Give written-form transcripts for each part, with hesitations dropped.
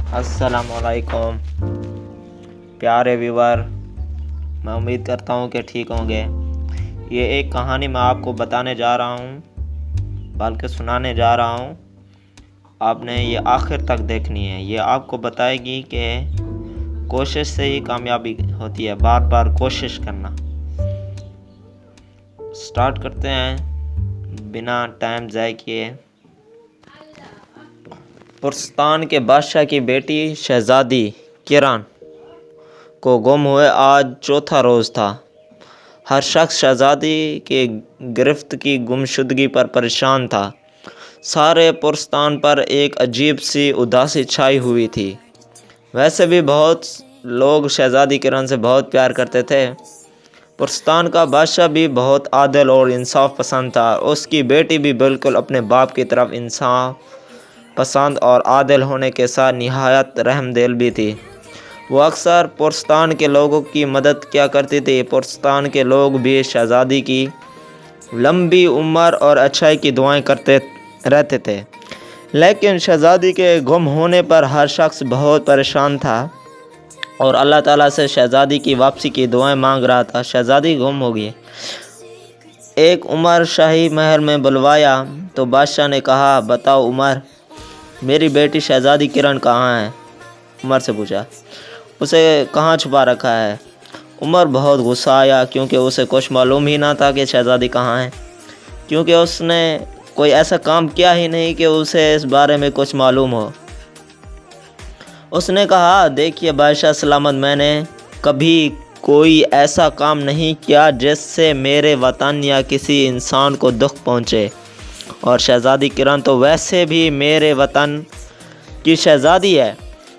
अस्सलाम वालेकुम प्यारे व्यूवर, मैं उम्मीद करता हूँ कि ठीक होंगे। ये एक कहानी मैं आपको बताने जा रहा हूँ, बल्कि सुनाने जा रहा हूँ। आपने ये आखिर तक देखनी है। ये आपको बताएगी कि कोशिश से ही कामयाबी होती है, बार बार कोशिश करना। स्टार्ट करते हैं बिना टाइम ज़ाय किए। पुरस्तान के बादशाह की बेटी शहजादी किरण को गुम हुए आज चौथा रोज़ था। हर शख्स शहजादी के गिरफ्त की गुमशुदगी पर परेशान था। सारे पुरस्तान पर एक अजीब सी उदासी छाई हुई थी। वैसे भी बहुत लोग शहजादी किरण से बहुत प्यार करते थे। पुरस्तान का बादशाह भी बहुत आदिल और इंसाफ पसंद था। उसकी बेटी भी बिल्कुल अपने बाप की तरफ इंसाफ पसंद और आदिल होने के साथ निहायत रहमदिल भी थी। वो अक्सर पुरस्तान के लोगों की मदद किया करती थी। पुरस्तान के लोग भी शहजादी की लंबी उम्र और अच्छाई की दुआएं करते रहते थे। लेकिन शहजादी के गुम होने पर हर शख्स बहुत परेशान था और अल्लाह ताला से शहजादी की वापसी की दुआएं मांग रहा था। शहजादी गुम हो गई। एक उमर शाही महल में बुलवाया तो बादशाह ने कहा, बताओ उमर, मेरी बेटी शहजादी किरण कहाँ है? उमर से पूछा। उसे कहाँ छुपा रखा है? उमर बहुत गुस्सा आया, क्योंकि उसे कुछ मालूम ही ना था कि शहजादी कहाँ है, क्योंकि उसने कोई ऐसा काम किया ही नहीं कि उसे इस बारे में कुछ मालूम हो। उसने कहा, देखिए बादशाह सलामत, मैंने कभी कोई ऐसा काम नहीं किया जिससे मेरे वतन या किसी इंसान को दुख पहुँचे, और शहजादी किरण तो वैसे भी मेरे वतन की शहजादी है।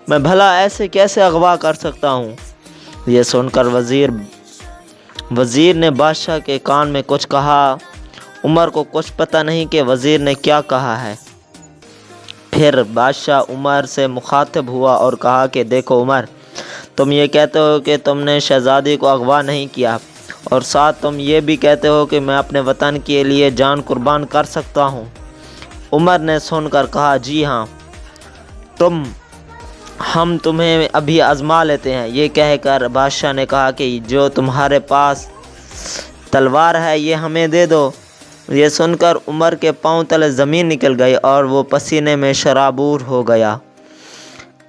मैं भला ऐसे कैसे अगवा कर सकता हूँ? ये सुनकर वज़ीर ने बादशाह के कान में कुछ कहा। उमर को कुछ पता नहीं कि वज़ीर ने क्या कहा है। फिर बादशाह उमर से मुखातिब हुआ और कहा कि देखो उमर, तुम ये कहते हो कि तुमने शहजादी को अगवा नहीं किया, और साथ तुम ये भी कहते हो कि मैं अपने वतन के लिए जान कुर्बान कर सकता हूँ। उमर ने सुनकर कहा, जी हाँ, हम तुम्हें अभी आजमा लेते हैं। ये कहकर बादशाह ने कहा कि जो तुम्हारे पास तलवार है ये हमें दे दो। ये सुनकर उमर के पांव तले ज़मीन निकल गई और वो पसीने में शराबूर हो गया।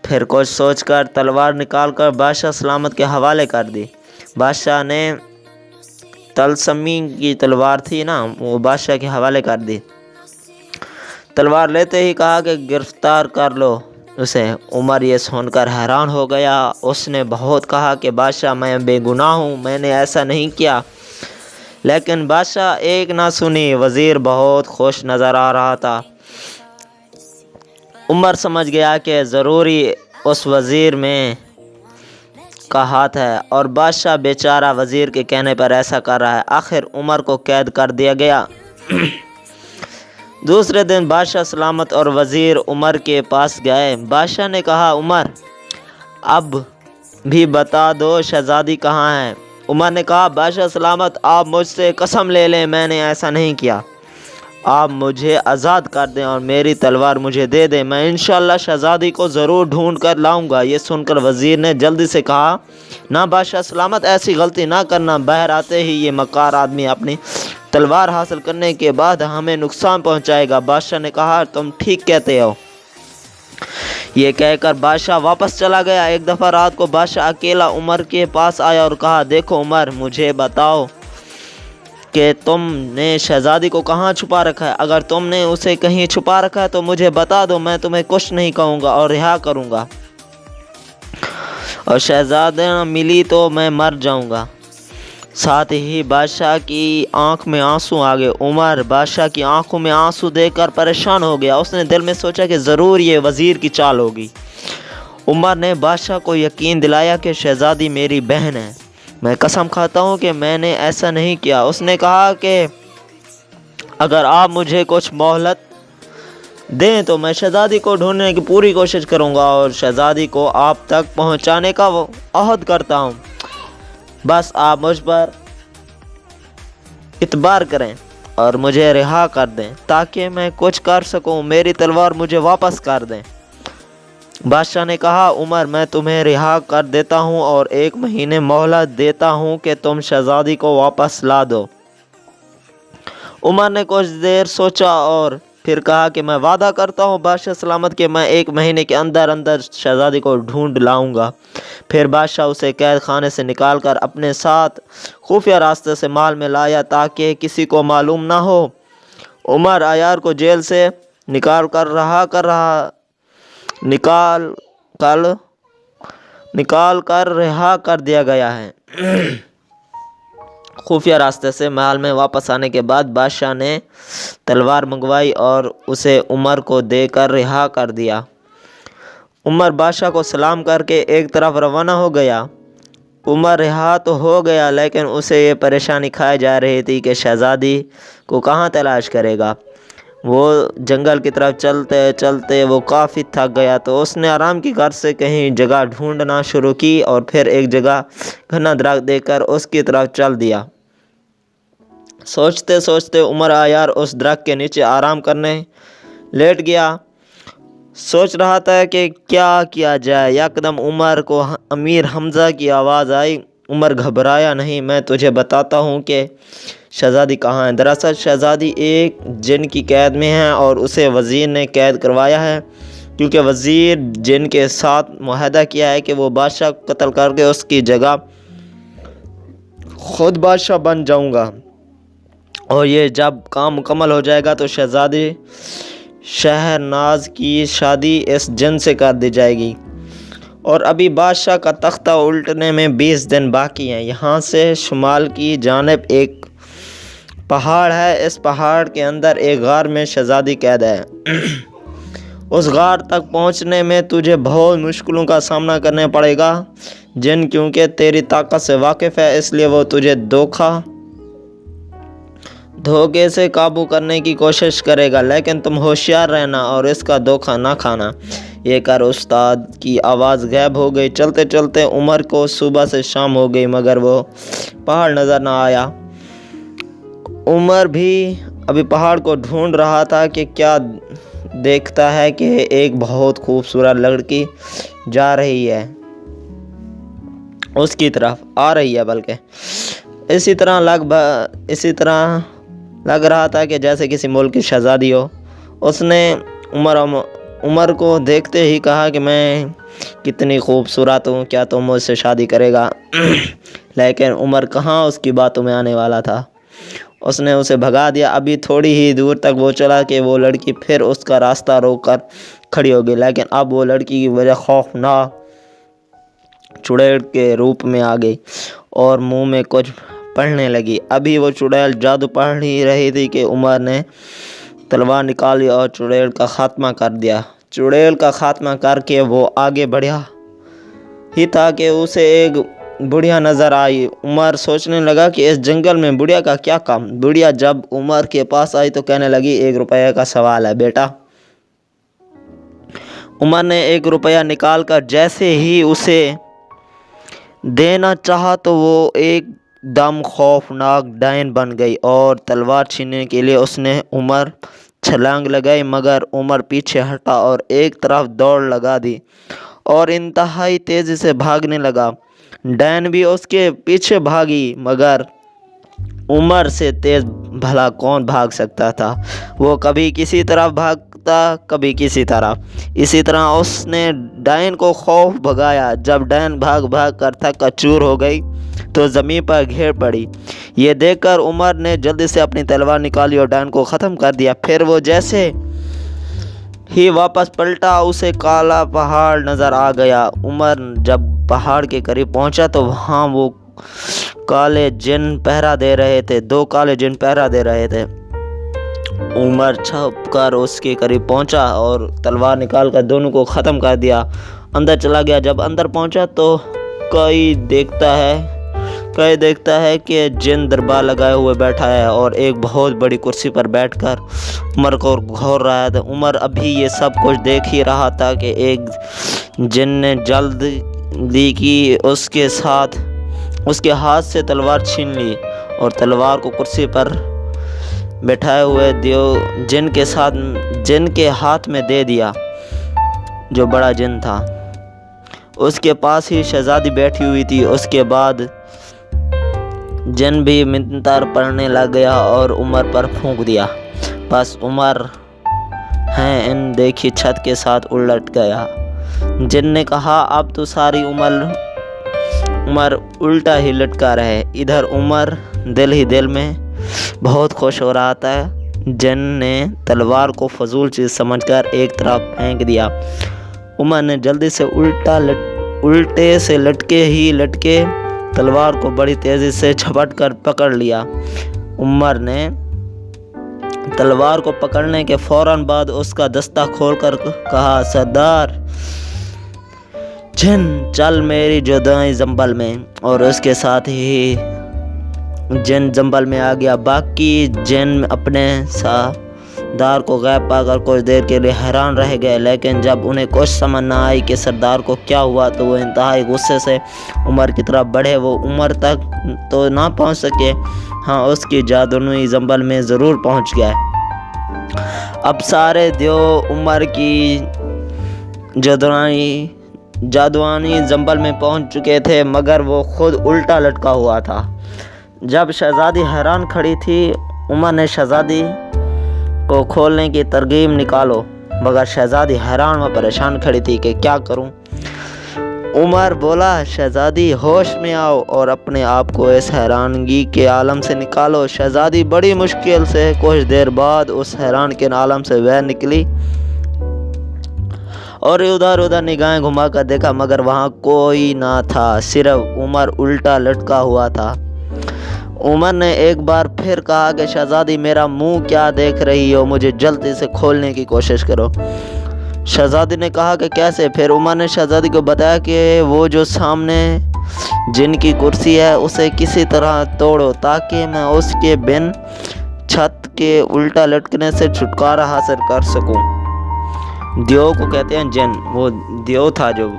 फिर कुछ सोचकर तलवार निकालकर बादशाह सलामत के हवाले कर दी। बादशाह ने तलसमी की तलवार थी ना, वो बादशाह के हवाले कर दी। तलवार लेते ही कहा कि गिरफ्तार कर लो उसे। उमर ये सुनकर हैरान हो गया। उसने बहुत कहा कि बादशाह, मैं बेगुनाह हूँ, मैंने ऐसा नहीं किया। लेकिन बादशाह एक ना सुनी। वज़ीर बहुत खुश नज़र आ रहा था। उमर समझ गया कि ज़रूरी उस वज़ीर में का हाथ है और बादशाह बेचारा वज़ीर के कहने पर ऐसा कर रहा है। आखिर उमर को कैद कर दिया गया। दूसरे दिन बादशाह सलामत और वज़ीर उमर के पास गए। बादशाह ने कहा, उमर, अब भी बता दो शहजादी कहाँ है? उमर ने कहा, बादशाह सलामत, आप मुझसे कसम ले लें, मैंने ऐसा नहीं किया। आप मुझे आज़ाद कर दें और मेरी तलवार मुझे दे दें। मैं इंशाअल्लाह शहजादी को ज़रूर ढूंढ कर लाऊंगा। ये सुनकर वज़ीर ने जल्दी से कहा, ना बादशाह सलामत, ऐसी गलती ना करना। बाहर आते ही ये मकार आदमी अपनी तलवार हासिल करने के बाद हमें नुकसान पहुंचाएगा। बादशाह ने कहा, तुम ठीक कहते हो। ये कहकर बादशाह वापस चला गया। एक दफ़ा रात को बादशाह अकेला उमर के पास आया और कहा, देखो उमर, मुझे बताओ कि तुमने शहजादी को कहाँ छुपा रखा है। अगर तुमने उसे कहीं छुपा रखा है तो मुझे बता दो, मैं तुम्हें कुछ नहीं कहूँगा और रिहा करूँगा, और शहजादा मिली तो मैं मर जाऊँगा। साथ ही बादशाह की आंख में आंसू आ गए। उमर बादशाह की आंखों में आंसू देखकर परेशान हो गया। उसने दिल में सोचा कि ज़रूर ये वज़ीर की चाल होगी। उमर ने बादशाह को यकीन दिलाया कि शहजादी मेरी बहन है। मैं कसम खाता हूँ कि मैंने ऐसा नहीं किया। उसने कहा कि अगर आप मुझे कुछ मोहलत दें तो मैं शहजादी को ढूंढने की पूरी कोशिश करूँगा और शहजादी को आप तक पहुँचाने का वो अहद करता हूँ। बस आप मुझ पर इतबार करें और मुझे रिहा कर दें ताकि मैं कुछ कर सकूं। मेरी तलवार मुझे वापस कर दें। बादशाह ने कहा, उमर मैं तुम्हें रिहा कर देता हूँ और 1 महीने मोहलत देता हूँ कि तुम शहजादी को वापस ला दो। उमर ने कुछ देर सोचा और फिर कहा कि मैं वादा करता हूँ बादशाह सलामत कि मैं 1 महीने के अंदर अंदर शहजादी को ढूंढ लाऊंगा। फिर बादशाह उसे कैद खाने से निकाल कर अपने साथ खुफिया रास्ते से माल में लाया ताकि किसी को मालूम ना हो। उमर अयार को जेल से निकाल कर रिहा कर दिया गया है। खुफिया रास्ते से महल में वापस आने के बाद बादशाह ने तलवार मंगवाई और उसे उमर को देकर रिहा कर दिया। उमर बादशाह को सलाम करके एक तरफ रवाना हो गया। उमर रिहा तो हो गया, लेकिन उसे ये परेशानी खाई जा रही थी कि शहजादी को कहाँ तलाश करेगा। वो जंगल की तरफ चलते चलते वो काफ़ी थक गया, तो उसने आराम की गर्ज से कहीं जगह ढूंढना शुरू की और फिर एक जगह घना दरख्त देखकर उसकी तरफ चल दिया। सोचते सोचते उमर अयार उस दरख्त के नीचे आराम करने लेट गया। सोच रहा था कि क्या किया जाए। यकदम उमर को अमीर हमज़ा की आवाज़ आई। उमर घबराया नहीं, मैं तुझे बताता हूँ कि शहज़ादी कहाँ है। दरअसल शहज़ादी एक जिन की कैद में है और उसे वज़ीर ने कैद करवाया है, क्योंकि वज़ीर जिन के साथ मुआहदा किया है कि वो बादशाह को कत्ल करके उसकी जगह खुद बादशाह बन जाऊँगा, और ये जब काम मुकम्मल हो जाएगा तो शहज़ादी शहरनाज की शादी इस जिन से कर दी जाएगी। और अभी बादशाह का तख्ता उल्टने में 20 दिन बाकी हैं। यहाँ से शुमाल की जानिब एक पहाड़ है। इस पहाड़ के अंदर एक गार में शहज़ादी कैद है। उस गार तक पहुँचने में तुझे बहुत मुश्किलों का सामना करना पड़ेगा। जिन क्योंकि तेरी ताकत से वाकिफ़ है, इसलिए वो तुझे धोखे से काबू करने की कोशिश करेगा, लेकिन तुम होशियार रहना और इसका धोखा ना खाना। ये कर उस्ताद की आवाज़ गायब हो गई। चलते चलते उमर को सुबह से शाम हो गई, मगर वो पहाड़ नज़र ना आया। उमर भी अभी पहाड़ को ढूंढ रहा था कि क्या देखता है कि एक बहुत खूबसूरत लड़की जा रही है, उसकी तरफ आ रही है। बल्कि इसी तरह लग रहा था कि जैसे किसी मुल्क की शहज़ादी हो। उसने उमर को देखते ही कहा कि मैं कितनी खूबसूरत हूँ, क्या तुम मुझसे शादी करेगा। लेकिन उमर कहाँ उसकी बातों में आने वाला था। उसने उसे भगा दिया। अभी थोड़ी ही दूर तक वो चला कि वो लड़की फिर उसका रास्ता रोक कर खड़ी हो गई, लेकिन अब वो लड़की की वजह खौफनाक चुड़ैल के रूप में आ गई और मुंह में कुछ पढ़ने लगी। अभी वो चुड़ैल जादू पढ़ ही रही थी कि उमर ने तलवार निकाली और चुड़ैल का खात्मा कर दिया। चुड़ैल का खात्मा करके वो आगे बढ़ा ही था कि उसे एक बुढ़िया नज़र आई। उमर सोचने लगा कि इस जंगल में बुढ़िया का क्या काम। बुढ़िया जब उमर के पास आई तो कहने लगी, 1 रुपये का सवाल है बेटा। उमर ने 1 रुपया निकाल कर जैसे ही उसे देना चाहा तो वो एकदम खौफनाक डायन बन गई और तलवार छीनने के लिए उसने उमर छलांग लगाई, मगर उमर पीछे हटा और एक तरफ दौड़ लगा दी और इंतहाई तेज़ी से भागने लगा। डायन भी उसके पीछे भागी, मगर उमर से तेज़ भला कौन भाग सकता था। वो कभी किसी तरफ भागता, कभी किसी तरफ। इसी तरह उसने डायन को खौफ भगाया। जब डायन भाग भाग कर थक चूर हो गई तो ज़मीन पर गिर पड़ी। ये देखकर उमर ने जल्दी से अपनी तलवार निकाली और डायन को ख़त्म कर दिया। फिर वो जैसे ही वापस पलटा, उसे काला पहाड़ नज़र आ गया। उमर जब पहाड़ के करीब पहुंचा तो वहाँ वो काले जिन पहरा दे रहे थे। 2 काले जिन पहरा दे रहे थे। उमर छप कर उसके करीब पहुंचा और तलवार निकाल कर दोनों को ख़त्म कर दिया। अंदर चला गया। जब अंदर पहुंचा तो कोई देखता है कि जिन दरबार लगाए हुए बैठा है और एक बहुत बड़ी कुर्सी पर बैठकर उमर को घूर रहा था। उमर अभी ये सब कुछ देख ही रहा था कि एक जिन ने जल्दी की उसके हाथ से तलवार छीन ली और तलवार को कुर्सी पर बैठाए हुए जिन के हाथ में दे दिया। जो बड़ा जिन था। उसके पास ही शहजादी बैठी हुई थी। उसके बाद जिन भी मिन्नतार पढ़ने लग गया और उमर पर फूंक दिया। बस उमर हैं इन देखी छत के साथ उलट गया। जिन ने कहा, अब तो सारी उमर उल्टा ही लटका रहे। इधर उमर दिल ही दिल में बहुत खुश हो रहा था। जिन ने तलवार को फजूल चीज़ समझकर एक तरफ फेंक दिया। उमर ने जल्दी से उल्टे से लटके तलवार को बड़ी तेज़ी से झपट कर पकड़ लिया। उमर ने तलवार को पकड़ने के फौरन बाद उसका दस्ता खोलकर कहा, सरदार जिन, चल मेरी जुदाई जंबल में। और उसके साथ ही जिन जंबल में आ गया। बाकी जिन अपने सरदार को गायब पाकर कुछ देर के लिए हैरान रह गए, लेकिन जब उन्हें कुछ समझ न आई कि सरदार को क्या हुआ तो वो इंतहाई गुस्से से उमर की तरफ बढ़े। वो उमर तक तो ना पहुंच सके, हाँ उसकी जादुई जंबल में ज़रूर पहुंच गए। अब सारे दियो उमर की जादुआनी जंबल में पहुंच चुके थे, मगर वो खुद उल्टा लटका हुआ था। जब शहजादी हैरान खड़ी थी, उमर ने शहजादी को खोलने की तरकीब निकालो, मगर शहजादी हैरान व परेशान खड़ी थी कि क्या करूं। उमर बोला, शहजादी होश में आओ और अपने आप को इस हैरानगी के आलम से निकालो। शहजादी बड़ी मुश्किल से कुछ देर बाद उस हैरान के आलम से बाहर निकली और उधर निगाहें घुमाकर देखा, मगर वहाँ कोई ना था, सिर्फ उमर उल्टा लटका हुआ था। उमर ने एक बार फिर कहा कि शहजादी मेरा मुंह क्या देख रही हो, मुझे जल्दी से खोलने की कोशिश करो। शहजादी ने कहा कि कैसे। फिर उमर ने शहजादी को बताया कि वो जो सामने जिनकी कुर्सी है उसे किसी तरह तोड़ो ताकि मैं उसके बिन छत के उल्टा लटकने से छुटकारा हासिल कर सकूं। दियो को कहते हैं जिन, वो दियो था जो।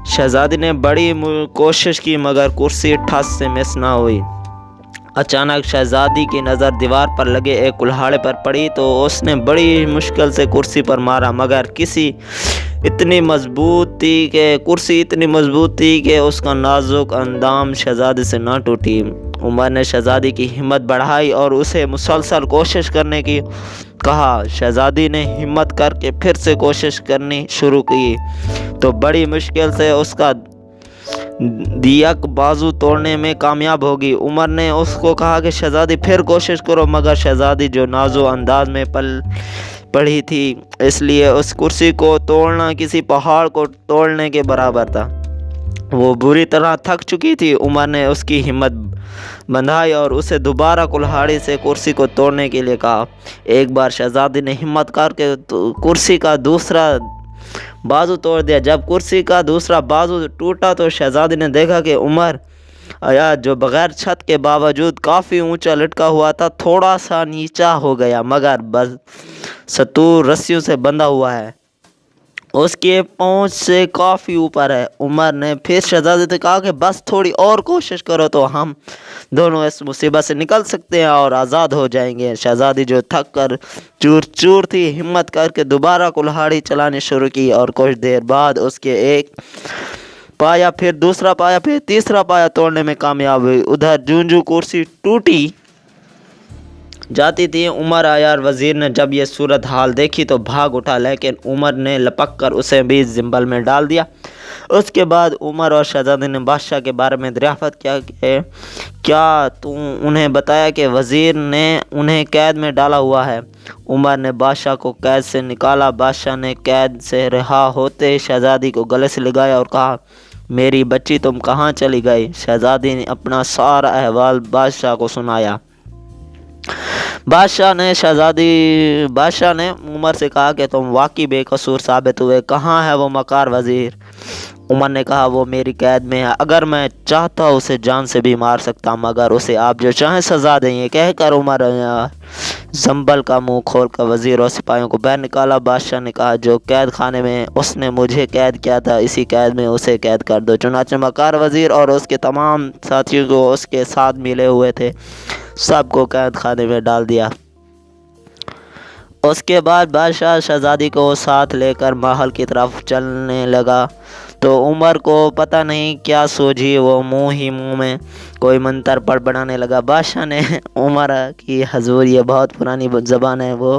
शहजादी ने बड़ी कोशिश की मगर कुर्सी ठस से मिस ना हुई। अचानक शहजादी की नज़र दीवार पर लगे एक कुल्हाड़े पर पड़ी तो उसने बड़ी मुश्किल से कुर्सी पर मारा, मगर कुर्सी इतनी मजबूत थी कि उसका नाजुक अंदाम शहजादी से ना टूटी। उमर ने शहजादी की हिम्मत बढ़ाई और उसे मुसलसल कोशिश करने की कहा। शहजादी ने हिम्मत करके फिर से कोशिश करनी शुरू की तो बड़ी मुश्किल से उसका दियक बाजू तोड़ने में कामयाब होगी। उमर ने उसको कहा कि शहजादी फिर कोशिश करो, मगर शहजादी जो नाजुक अंदाज में पड़ी थी, इसलिए उस कुर्सी को तोड़ना किसी पहाड़ को तोड़ने के बराबर था। वो बुरी तरह थक चुकी थी। उमर ने उसकी हिम्मत बंधाई और उसे दोबारा कुल्हाड़ी से कुर्सी को तोड़ने के लिए कहा। एक बार शहजादी ने हिम्मत करके कुर्सी का दूसरा बाजू तोड़ दिया। जब कुर्सी का दूसरा बाजू टूटा तो शहजादी ने देखा कि उमर आया जो बगैर छत के बावजूद काफ़ी ऊंचा लटका हुआ था, थोड़ा सा नीचा हो गया, मगर बस सतूर रस्सियों से बंधा हुआ है, उसके पहुंच से काफ़ी ऊपर है। उमर ने फिर शहजादी से कहा कि बस थोड़ी और कोशिश करो तो हम दोनों इस मुसीबत से निकल सकते हैं और आज़ाद हो जाएंगे। शहजादी जो थक कर चूर चूर थी, हिम्मत करके दोबारा कुल्हाड़ी चलानी शुरू की और कुछ देर बाद उसके एक पाया, फिर दूसरा पाया, फिर तीसरा पाया तोड़ने में कामयाब हुई। उधर जूं कुर्सी टूटी जाती थी, उमर आयार वज़ीर ने जब यह सूरत हाल देखी तो भाग उठा, लेकिन उमर ने लपक कर उसे भी जिम्बल में डाल दिया। उसके बाद उमर और शहजादी ने बादशाह के बारे में दरियाफ़त किया कि क्या तू उन्हें बताया कि वज़ीर ने उन्हें कैद में डाला हुआ है। उमर ने बादशाह को कैद से निकाला। बादशाह ने कैद से रिहा होते शहजादी को गले से लगाया और कहा, मेरी बच्ची तुम कहाँ चली गई। शहजादी ने अपना सारा अहवाल बादशाह को सुनाया। बादशाह ने उमर से कहा कि तुम वाकई बेकसूर साबित हुए। कहाँ है वो मकार वज़ीर। उमर ने कहा, वो मेरी कैद में है। अगर मैं चाहता उसे जान से भी मार सकता, मगर उसे आप जो चाहें सज़ा देंगे। कहकर उमर जंबल का मुंह खोलकर वज़ीर और सिपाहियों को बाहर निकाला। बादशाह ने कहा, जो कैद खाने में उसने मुझे कैद किया था, इसी कैद में उसे कैद कर दो। चुनांचे मकार वज़ीर और उसके तमाम साथियों को उसके साथ मिले हुए थे, सबको कैद खाने में डाल दिया। اس کے بعد بادشاہ شہزادی کو ساتھ لے کر محل کی طرف چلنے لگا تو عمر کو پتہ نہیں کیا سوجھی، وہ منہ ہی منہ میں کوئی منتر بڑھانے لگا۔ بادشاہ نے عمر کی حضور یہ بہت پرانی زبان ہے، وہ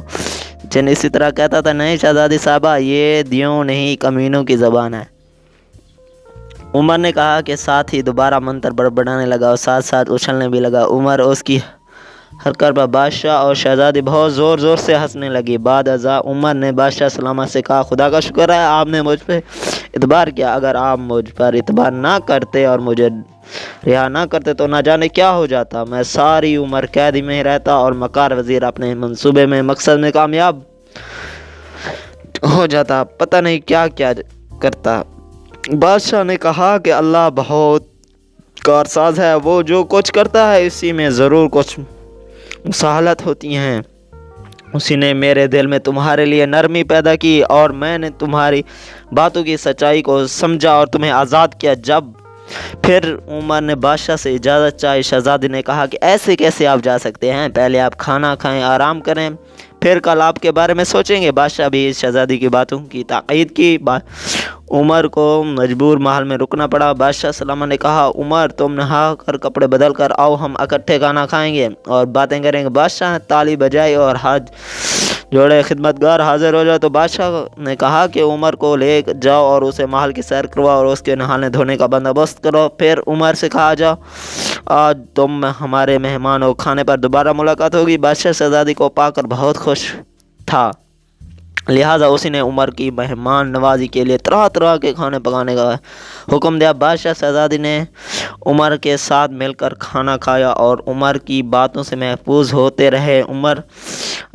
جن اسی طرح کہتا تھا، نہیں شہزادی صاحبہ یہ دیوں نہیں کمینوں کی زبان ہے۔ عمر نے کہا کہ ساتھ ہی دوبارہ منتر بڑھانے لگا اور ساتھ ساتھ اچھلنے بھی لگا۔ عمر اس کی حرکت پر بادشاہ اور شہزادی بہت زور زور سے ہنسنے لگی۔ بعد ازاں عمر نے بادشاہ سلامت سے کہا، خدا کا شکر ہے آپ نے مجھ پہ اعتبار کیا، اگر آپ مجھ پر اعتبار نہ کرتے اور مجھے رہا نہ کرتے تو نہ جانے کیا ہو جاتا، میں ساری عمر قیدی میں ہی رہتا اور مکار وزیر اپنے منصوبے میں مقصد میں کامیاب ہو جاتا، پتہ نہیں کیا کیا کرتا۔ بادشاہ نے کہا کہ اللہ بہت کارساز ہے، وہ جو کچھ کرتا ہے اسی میں ضرور کچھ مصالحت ہوتی ہیں۔ اسی نے میرے دل میں تمہارے لیے نرمی پیدا کی اور میں نے تمہاری باتوں کی سچائی کو سمجھا اور تمہیں آزاد کیا۔ جب پھر عمر نے بادشاہ سے اجازت چاہی، شہزادی نے کہا کہ ایسے کیسے آپ جا سکتے ہیں، پہلے آپ کھانا کھائیں، آرام کریں، پھر کل آپ کے بارے میں سوچیں گے۔ بادشاہ بھی شہزادی کی باتوں کی تائید کی۔ عمر کو مجبور محل میں رکنا پڑا۔ بادشاہ سلامت نے کہا، عمر تم نہا کر کپڑے بدل کر آؤ، ہم اکٹھے کھانا کھائیں گے اور باتیں کریں گے۔ بادشاہ نے تالی بجائی اور ہاتھ جوڑے، خدمتگار حاضر ہو جاؤ۔ تو بادشاہ نے کہا کہ عمر کو لے جاؤ اور اسے محل کی سیر کرواؤ اور اس کے نہانے دھونے کا بندوبست کرو۔ پھر عمر سے کہا، جاؤ آج تم ہمارے مہمان ہو، کھانے پر دوبارہ ملاقات ہوگی۔ بادشاہ شہزادی کو پا کر بہت خوش تھا، لہٰذا اسی نے عمر کی مہمان نوازی کے لیے طرح طرح کے کھانے پکانے کا حکم دیا۔ بادشاہ شہزادی نے عمر کے ساتھ مل کر کھانا کھایا اور عمر کی باتوں سے محفوظ ہوتے رہے۔ عمر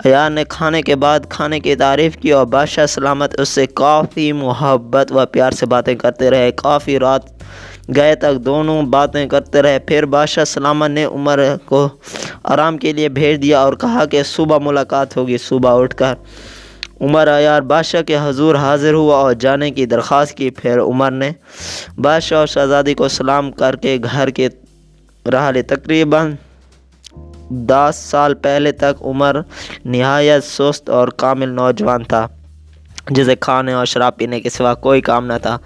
عیار نے کھانے کے بعد کھانے کی تعریف کی اور بادشاہ سلامت اس سے کافی محبت و پیار سے باتیں کرتے رہے۔ کافی رات گئے تک دونوں باتیں کرتے رہے۔ پھر بادشاہ سلامت نے عمر کو آرام کے لیے بھیج دیا اور کہا کہ صبح ملاقات ہوگی۔ صبح اٹھ کر عمر عیار بادشاہ کے حضور حاضر ہوا اور جانے کی درخواست کی۔ پھر عمر نے بادشاہ اور شہزادی کو سلام کر کے گھر کے رہا لی۔ تقریباً 10 سال پہلے تک عمر نہایت سست اور کامل نوجوان تھا، جسے کھانے اور شراب پینے کے سوا کوئی کام نہ تھا۔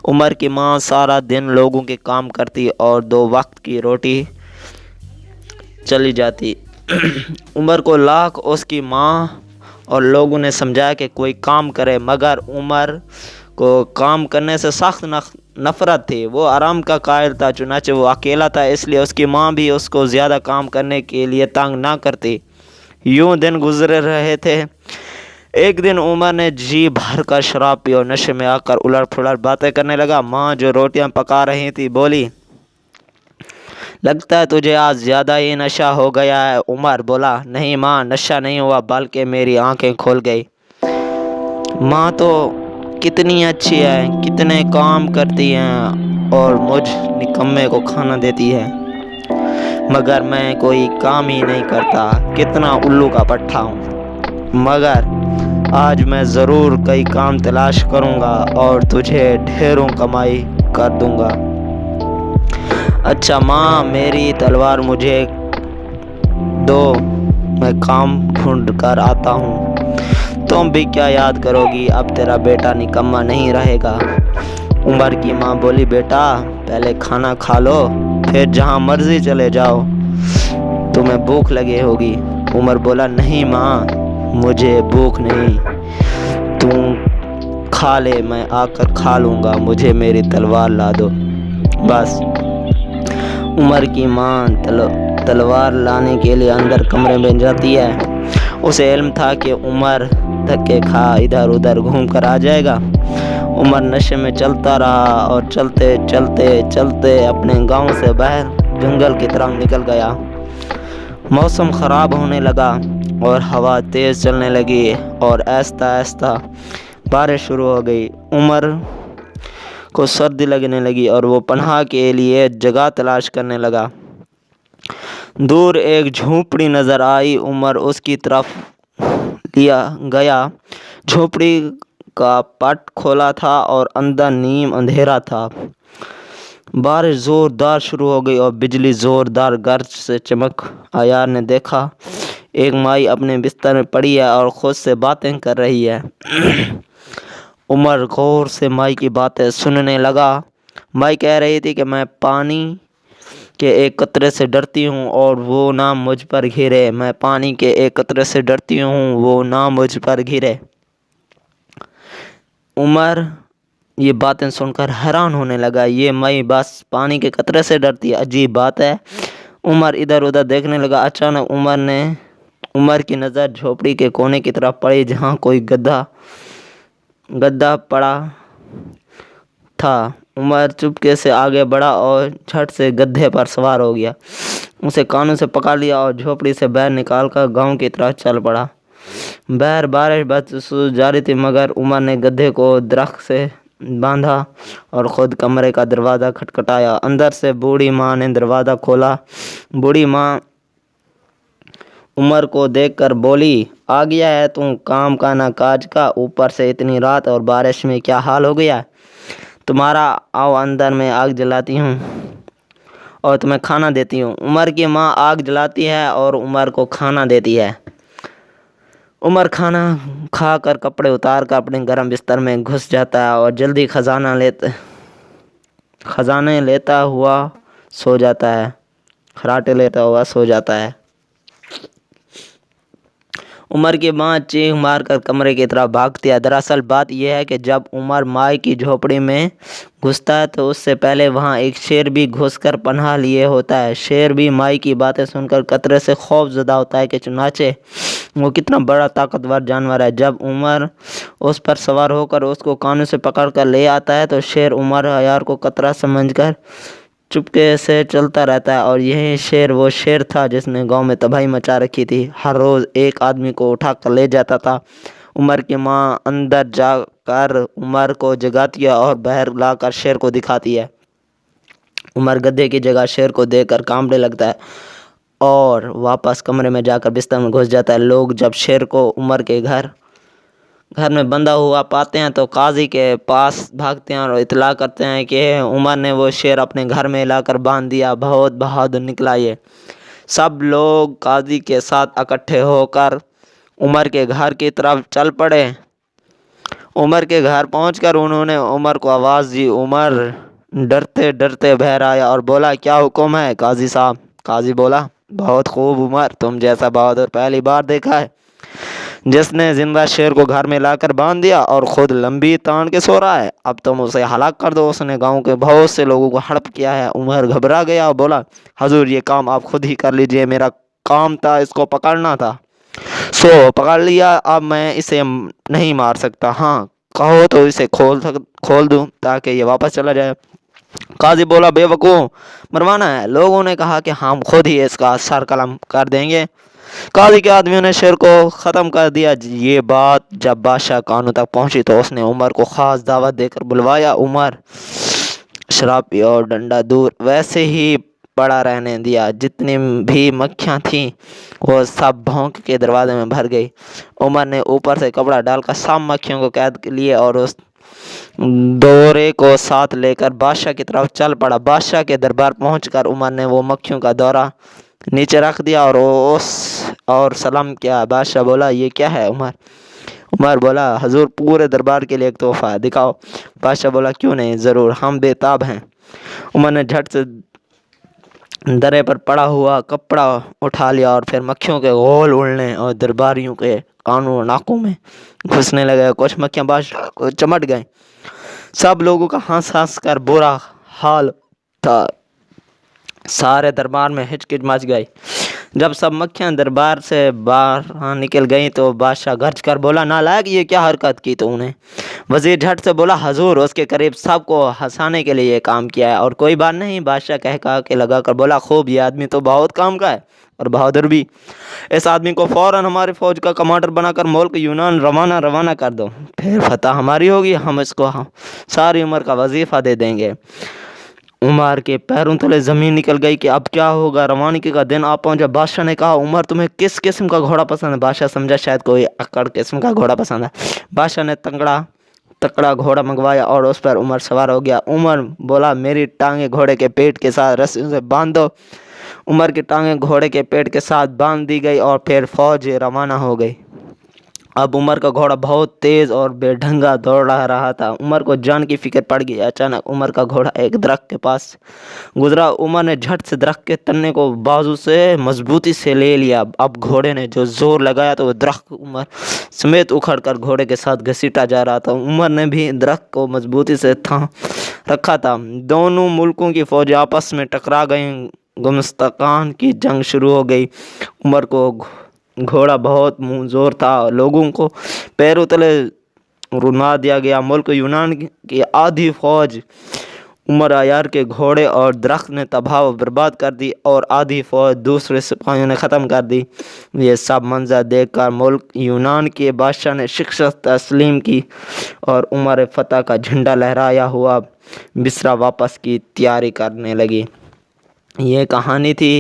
عمر کی ماں سارا دن لوگوں کے کام کرتی اور 2 وقت کی روٹی چلی جاتی۔ عمر کو لاکھ اس کی ماں اور لوگوں نے سمجھایا کہ کوئی کام کرے، مگر عمر کو کام کرنے سے سخت نفرت تھی۔ وہ آرام کا قائل تھا، چنانچہ وہ اکیلا تھا، اس لیے اس کی ماں بھی اس کو زیادہ کام کرنے کے لیے تنگ نہ کرتی۔ یوں دن گزر رہے تھے۔ ایک دن عمر نے جی بھر کر شراب پی اور نشے میں آ کر الٹ پھلٹ باتیں کرنے لگا۔ ماں جو روٹیاں پکا رہی تھی بولی، لگتا ہے تجھے آج زیادہ ہی نشہ ہو گیا ہے۔ عمر بولا، نہیں ماں، نشہ نہیں ہوا بلکہ میری آنکھیں کھل گئی۔ ماں تو کتنی اچھی ہے، کتنے کام کرتی ہیں اور مجھ نکمے کو کھانا دیتی ہے، مگر میں کوئی کام ہی نہیں کرتا، کتنا الو کا پٹھا ہوں، مگر آج میں ضرور کئی کام تلاش کروں گا اور تجھے ڈھیروں کمائی کر دوں گا۔ اچھا ماں، میری تلوار مجھے دو، میں کام ڈھونڈ کر آتا ہوں۔ تم بھی کیا یاد کرو گی، اب تیرا بیٹا نکما نہیں رہے گا۔ عمر کی ماں بولی، بیٹا پہلے کھانا کھا لو، پھر جہاں مرضی چلے جاؤ، تمہیں بھوک لگی ہوگی۔ عمر بولا، نہیں ماں، مجھے بھوک نہیں، تم کھا لے، میں آ کر کھا لوں گا، مجھے میری تلوار لا دو بس۔ عمر کی ماں تلوار لانے کے لیے اندر کمرے میں جاتی ہے۔ اسے علم تھا کہ عمر دھکے کھا ادھر ادھر گھوم کر آ جائے گا۔ عمر نشے میں چلتا رہا اور چلتے چلتے چلتے اپنے گاؤں سے باہر جنگل کی طرف نکل گیا۔ موسم خراب ہونے لگا اور ہوا تیز چلنے لگی اور آہستہ آہستہ بارش شروع ہو گئی۔ عمر کو سردی لگنے لگی اور وہ پناہ کے لیے جگہ تلاش کرنے لگا۔ دور ایک جھونپڑی نظر آئی۔ عمر اس کی طرف گیا۔ جھونپڑی کا پٹ کھولا تھا اور اندر نیم اندھیرا تھا۔ बारिश ज़ोरदार शुरू हो गई और बिजली ज़ोरदार गर्ज से चमक। अय्यार ने देखा एक माई अपने बिस्तर में पड़ी है और खुद से बातें कर रही है। उमर गौर से माई की बातें सुनने लगा। माई कह रही थी कि मैं पानी के एक कतरे से डरती हूँ और वो ना मुझ पर घिरे। मैं पानी के एक कतरे से डरती हूँ, वो ना मुझ पर घिरे। उमर ये बातें सुनकर हैरान होने लगा। ये माई बस पानी के कतरे से डरती है, अजीब बात है। उमर इधर उधर देखने लगा। अचानक उमर की नज़र झोपड़ी के कोने की तरफ पड़ी जहाँ कोई गद्दा पड़ा था। उमर चुपके से आगे बढ़ा और झट से गड्ढे पर सवार हो गया। उसे कानों से पकड़ लिया और झोपड़ी से बाहर निकालकर गांव की तरफ चल पड़ा। बाहर बारिश बरस जारी थी, मगर उमर ने गड्ढे को दरख्त से बांधा और खुद कमरे का दरवाज़ा खटखटाया। अंदर से बूढ़ी माँ ने दरवाज़ा खोला। बूढ़ी माँ उमर को देखकर बोली, आ गया है तू काम का ना काज का, ऊपर से इतनी रात और बारिश में क्या हाल हो गया तुम्हारा। आओ अंदर, मैं आग जलाती हूँ और तुम्हें खाना देती हूँ। उमर की माँ आग जलाती है और उमर को खाना देती है। उमर खाना खाकर कपड़े उतार कर अपने गर्म बिस्तर में घुस जाता है और जल्दी खजाने लेता हुआ सो जाता है। खराटे लेता हुआ सो जाता है। उमर की माँ चीख मारकर कमरे की तरफ भागती है। दरअसल बात यह है कि जब उमर माई की झोपड़ी में घुसता है तो उससे पहले वहाँ एक शेर भी घुसकर पनाह लिए होता है। शेर भी माई की बातें सुनकर कतरे से खौफजदा होता है कि चुनाचे वो कितना बड़ा ताकतवर जानवर है। जब उमर उस पर सवार होकर उसको कानों से पकड़ कर ले आता है तो शेर उमर अय्यार को खतरा समझकर चुपके से चलता रहता है। और यही शेर वो शेर था जिसने गांव में तबाही मचा रखी थी। हर रोज़ एक आदमी को उठा कर ले जाता था। उमर की माँ अंदर जाकर उमर को जगाती है और बाहर लाकर शेर को दिखाती है। उमर गद्दे की जगह शेर को देखकर कांपने लगता है और वापस कमरे में जाकर बिस्तर में घुस जाता है। लोग जब शेर को उमर के घर में बंधा हुआ पाते हैं तो काजी के पास भागते हैं और इतला करते हैं कि उमर ने वो शेर अपने घर में लाकर बांध दिया। बहुत बहादुर निकला ये। सब लोग काजी के साथ इकट्ठे होकर उमर के घर की तरफ चल पड़े। उमर के घर पहुंचकर उन्होंने उमर को आवाज़ दी। उमर डरते डरते बाहर आया और बोला, क्या हुक्म है काजी साहब। काजी बोला, बहुत खूब उमर, तुम जैसा बहादुर पहली बार देखा है, जिसने जिंदा शेर को घर में लाकर बांध दिया और खुद लंबी तान के सो रहा है। अब तुम उसे हलाक कर दो, उसने गांव के बहुत से लोगों को हड़प किया है। उमर घबरा गया और बोला, हजूर ये काम आप खुद ही कर लीजिए, मेरा काम था इसको पकड़ना था, सो पकड़ लिया, अब मैं इसे नहीं मार सकता। हाँ कहो तो इसे खोल दूं ताकि ये वापस चला जाए। काजी बोला, बेवकूफ़, मरवाना है। लोगों ने कहा कि हम खुद ही इसका सर कलम कर देंगे। काजी के आदमियों ने शेर को ख़त्म कर दिया। ये बात जब बादशाह कानों तक पहुंची तो उसने उमर को ख़ास दावत देकर बुलवाया। उमर शराब पी और डंडा दूर वैसे ही पड़ा रहने दिया। जितनी भी मक्खियाँ थीं वो सब भौंक के दरवाजे में भर गई। उमर ने ऊपर से कपड़ा डालकर सब मक्खियों को कैद लिए और उस दौरे को साथ लेकर बादशाह की तरफ चल पड़ा। बादशाह के दरबार पहुंचकर उमर ने वो मक्खियों का दौरा नीचे रख दिया और सलाम किया। बादशाह बोला, ये क्या है उमर बोला, हजूर पूरे दरबार के लिए एक तोहफा है, दिखाओ। बादशाह बोला, क्यों नहीं, ज़रूर, हम बेताब हैं। उमर ने झट से दरे पर पड़ा हुआ कपड़ा उठा लिया और फिर मक्खियों के गोल उड़ने और दरबारियों के कानों और नाकों में घुसने लगे। कुछ मक्खियाँ बादशाह को चमट गईं। सब लोगों का हंस हंस कर बुरा हाल था। सारे दरबार में हिचकिच मच गई। जब सब मक्खियाँ दरबार से बाहर निकल गईं तो बादशाह गरज कर बोला, नालायक, ये क्या हरकत की तूने। वज़ीर झट से बोला, हजूर उसके करीब सबको हंसाने के लिए ये काम किया है और कोई बात नहीं। बादशाह कह के लगा कर बोला, खूब, ये आदमी तो बहुत काम का है और बहादुर भी। इस आदमी को फ़ौरन हमारी फ़ौज का कमांडर बनाकर मुल्क यूनान रवाना कर दो, फिर फतह हमारी होगी, हम इसको सारी उम्र का वजीफ़ा दे देंगे। उमर के पैरों तले ज़मीन निकल गई कि अब क्या होगा। रवानगी का दिन आ पहुंचा। बादशाह ने कहा, उमर तुम्हें किस किस्म का घोड़ा पसंद है। बादशाह समझा शायद कोई अक्कड़ किस्म का घोड़ा पसंद है। बादशाह ने तगड़ा तकड़ा घोड़ा मंगवाया और उस पर उमर सवार हो गया। उमर बोला, मेरी टांगें घोड़े के पेट के साथ रस्सियों से बांध दो। उमर की टांगें घोड़े के पेट के साथ बांध दी गई और फिर फौज रवाना हो गई। अब उमर का घोड़ा बहुत तेज़ और बेढंगा दौड़ रहा था। उमर को जान की फिक्र पड़ गई। अचानक उमर का घोड़ा एक दरख्त के पास गुजरा। उमर ने झट से दरख्त के तने को बाजू से मजबूती से ले लिया। अब घोड़े ने जो जोर लगाया तो वह दरख्त उमर समेत उखड़कर घोड़े के साथ घसीटा जा रहा था। उमर ने भी दरख्त को मजबूती से थाम रखा था। दोनों मुल्कों की फौज आपस में टकरा गई। गुलिस्तान की जंग शुरू हो गई। उमर को घोड़ा बहुत मुंहजोर था। लोगों को पैरों तले रुला दिया गया। मुल्क यूनान की आधी फौज उमर अयार के घोड़े और दरख्त ने तबाह व बर्बाद कर दी और आधी फौज दूसरे सिपाहियों ने ख़त्म कर दी। ये सब मंजर देखकर मुल्क यूनान के बादशाह ने शिकस्त तस्लीम की और उमर फ़तह का झंडा लहराया हुआ बिसरा वापस की तैयारी करने लगी। ये कहानी थी।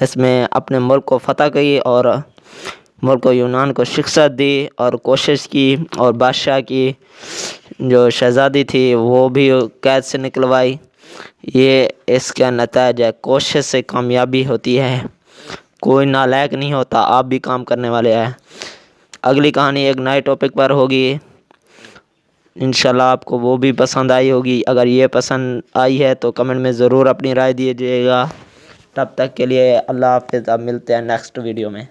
इसमें अपने मुल्क को फ़तह की और मुल्क यूनान को शिकस्त दी और कोशिश की और बादशाह की जो शहज़ादी थी वो भी कैद से निकलवाई। ये इसका नतीजा है। कोशिश से कामयाबी होती है। कोई नालायक नहीं होता। आप भी काम करने वाले हैं। अगली कहानी एक नए टॉपिक पर होगी। इंशाल्लाह आपको वो भी पसंद आई होगी। अगर ये पसंद आई है तो कमेंट में ज़रूर अपनी राय दीजिएगा। तब तक के लिए अल्लाह हाफ़िज़। अब मिलते हैं नेक्स्ट वीडियो में।